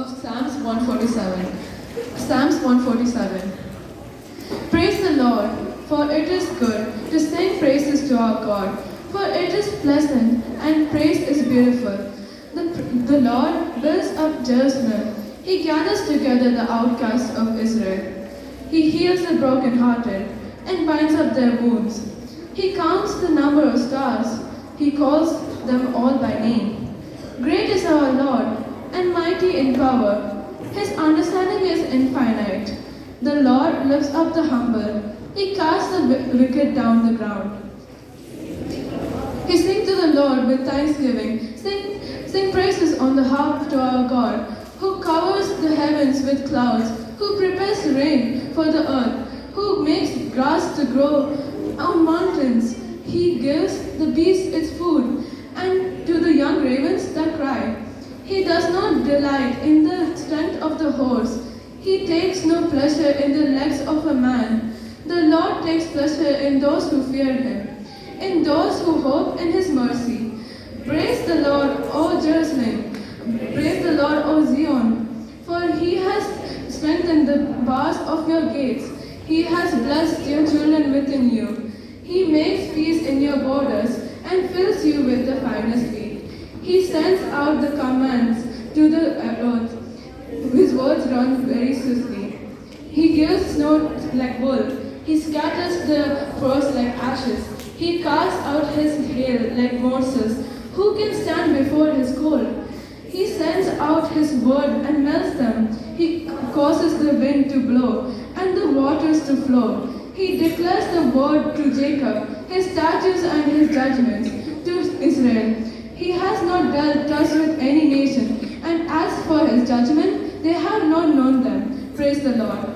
of Psalms 147. Psalms 147. Praise the Lord, for it is good to sing praises to our God, for it is pleasant and praise is beautiful. The Lord builds up Jerusalem. He gathers together the outcasts of Israel. He heals the brokenhearted and binds up their wounds. He counts the number of stars. He calls them all by name. Great is our Lord and mighty in power. His understanding is infinite. The Lord lifts up the humble. He casts the wicked down the ground. He sings to the Lord with thanksgiving. Sing praises on the harp to our God, who covers the heavens with clouds, who prepares rain for the earth, who makes grass to grow on mountains. He gives the beasts its food, and to the young ravens that cry. He does not delight in the strength of the horse. He takes no pleasure in the legs of a man. The Lord takes pleasure in those who fear him, in those who hope in his mercy. Praise the Lord, O Jerusalem. Praise the Lord, O Zion. For he has strengthened the bars of your gates. He has blessed your children within you. He makes peace in your borders and fills you with the finest wheat. He sends out the commands to the earth. His words run very swiftly. He gives snow like wool. He scatters the frost like ashes. He casts out his hail like morsels. Who can stand before his cold? He sends out his word and melts them. He causes the wind to blow and the waters to flow. He declares the word to Jacob, his statutes and his judgments to Israel. He has not dealt thus with any nation, and as for his judgment, they have not known them. Praise the Lord.